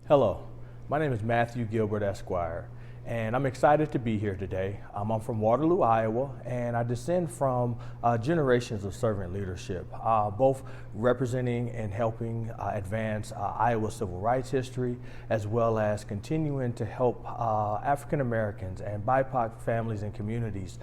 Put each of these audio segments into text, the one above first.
Hello, my name is Matthew Gilbert, Esquire, and I'm excited to be here today. I'm from Waterloo, Iowa, and I descend from generations of servant leadership, both representing and helping advance Iowa's civil rights history, as well as continuing to help African Americans and BIPOC families and communities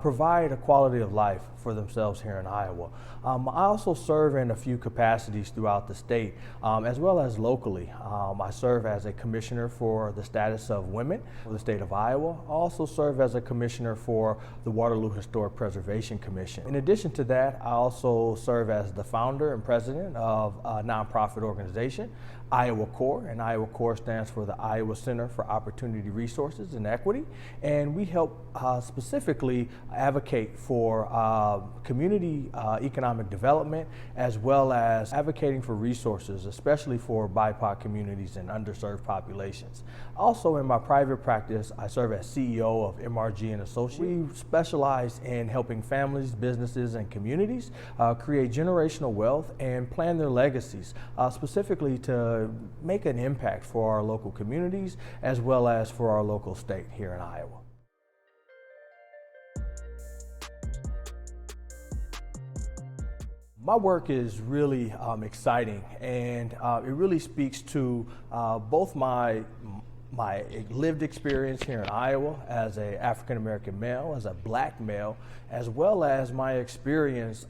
provide a quality of life for themselves here in Iowa. I also serve in a few capacities throughout the state, as well as locally. I serve as a commissioner for the status of women for the state of Iowa. I also serve as a commissioner for the Waterloo Historic Preservation Commission. In addition to that, I also serve as the founder and president of a nonprofit organization, C.O.R.E, and C.O.R.E stands for the Iowa Center for Opportunity Resources and Equity, and we help specifically advocate for community economic development, as well as advocating for resources, especially for BIPOC communities and underserved populations. Also, in my private practice, I serve as CEO of MRG and Associates. We specialize in helping families, businesses, and communities create generational wealth and plan their legacies, specifically to make an impact for our local communities as well as for our local state here in Iowa. My work is really exciting, and it really speaks to both my lived experience here in Iowa as an African-American male, as a black male, as well as my experience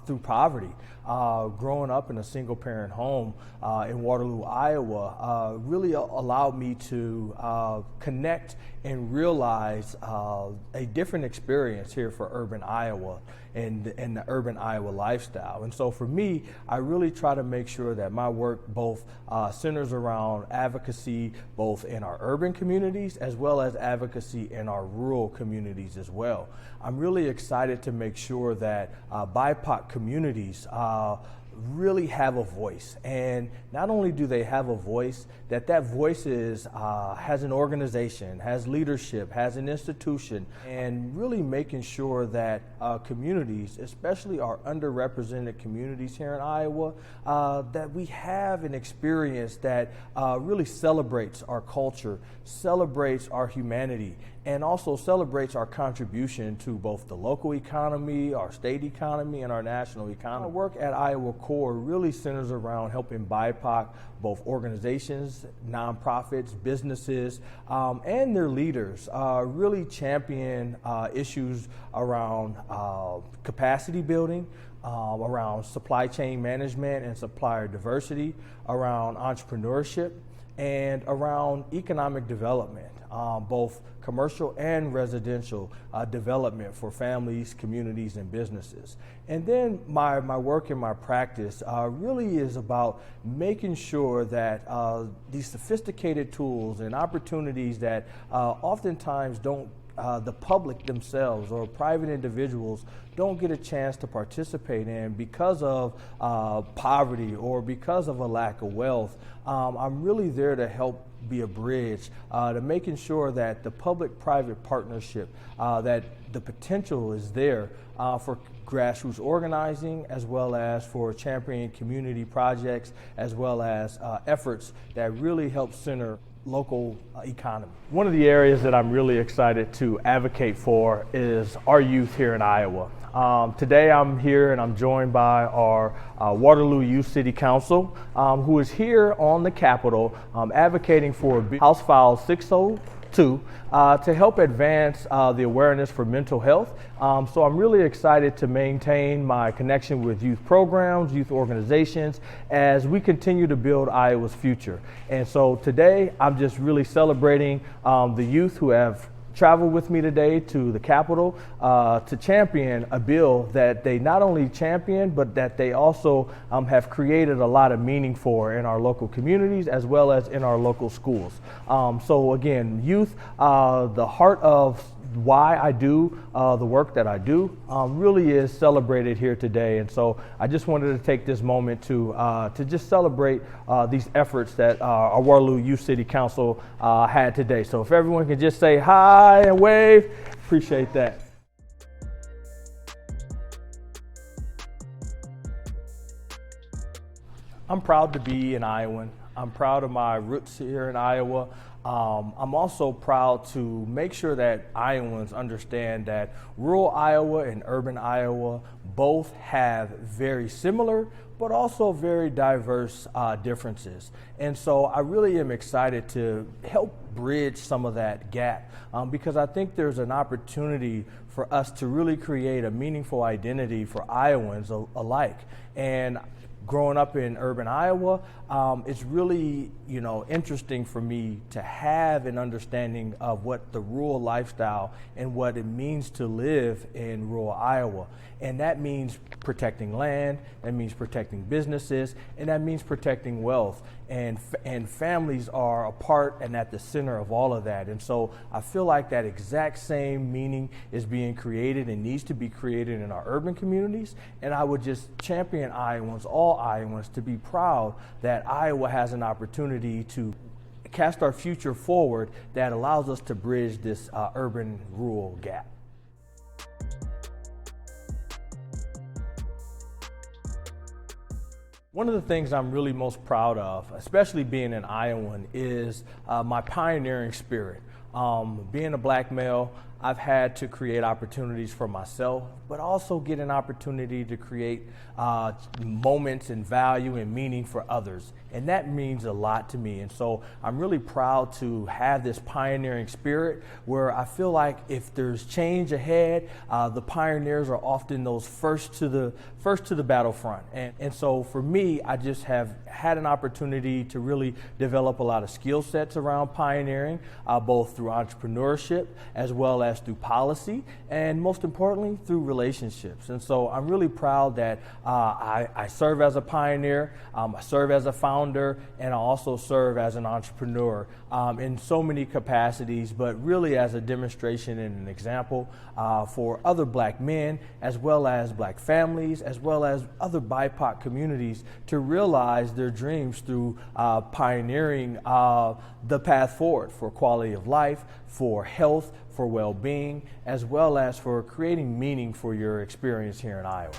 through poverty. Growing up in a single-parent home in Waterloo, Iowa, really allowed me to connect and realize a different experience here for urban Iowa and the urban Iowa lifestyle. And so for me, I really try to make sure that my work both centers around advocacy both in our urban communities as well as advocacy in our rural communities as well. I'm really excited to make sure that BIPOC communities really have a voice, and not only do they have a voice, that voice has an organization, has leadership, has an institution, and really making sure that communities, especially our underrepresented communities here in Iowa, that we have an experience that really celebrates our culture, celebrates our humanity, and also celebrates our contribution to both the local economy, our state economy, and our national economy. Our work at C.O.R.E really centers around helping BIPOC, both organizations, nonprofits, businesses, and their leaders really champion issues around capacity building, around supply chain management and supplier diversity, around entrepreneurship, and around economic development, both commercial and residential development for families, communities, and businesses. And then my work and my practice really is about making sure that these sophisticated tools and opportunities that oftentimes the public themselves or private individuals don't get a chance to participate in because of poverty or because of a lack of wealth. I'm really there to help be a bridge to making sure that the public-private partnership, that the potential is there for grassroots organizing, as well as for championing community projects, as well as efforts that really help center local economy. One of the areas that I'm really excited to advocate for is our youth here in Iowa. Today I'm here and I'm joined by our Waterloo Youth City Council, who is here on the Capitol advocating for House File 602 to help advance the awareness for mental health. So I'm really excited to maintain my connection with youth programs, youth organizations, as we continue to build Iowa's future. And so today I'm just really celebrating the youth who have traveled with me today to the Capitol to champion a bill that they not only champion, but that they also have created a lot of meaning for in our local communities as well as in our local schools. So again, youth, the heart of why I do the work that I do really is celebrated here today. And so I just wanted to take this moment to just celebrate these efforts that our Waterloo Youth City Council had today. So if everyone can just say hi and wave, appreciate that. I'm proud to be an Iowan. I'm proud of my roots here in Iowa. I'm also proud to make sure that Iowans understand that rural Iowa and urban Iowa both have very similar but also very diverse differences. And so I really am excited to help bridge some of that gap because I think there's an opportunity for us to really create a meaningful identity for Iowans alike. And growing up in urban Iowa, it's really, interesting for me to have an understanding of what the rural lifestyle and what it means to live in rural Iowa. And that means protecting land, that means protecting businesses, and that means protecting wealth. And families are a part and at the center of all of that. And so I feel like that exact same meaning is being created and needs to be created in our urban communities. And I would just champion Iowans, all Iowans, to be proud that Iowa has an opportunity to cast our future forward that allows us to bridge this urban-rural gap. One of the things I'm really most proud of, especially being an Iowan, is my pioneering spirit. Being a black male, I've had to create opportunities for myself, but also get an opportunity to create moments and value and meaning for others. And that means a lot to me. And so I'm really proud to have this pioneering spirit where I feel like if there's change ahead, the pioneers are often those first to the battlefront. And so for me, I just have had an opportunity to really develop a lot of skill sets around pioneering, both through entrepreneurship as well as through policy, and most importantly, through relationships. And so I'm really proud that I serve as a pioneer, I serve as a founder, and I also serve as an entrepreneur in so many capacities, but really as a demonstration and an example for other black men, as well as black families, as well as other BIPOC communities to realize their dreams through pioneering the path forward for quality of life, for health, for well-being, as well as for creating meaning for your experience here in Iowa.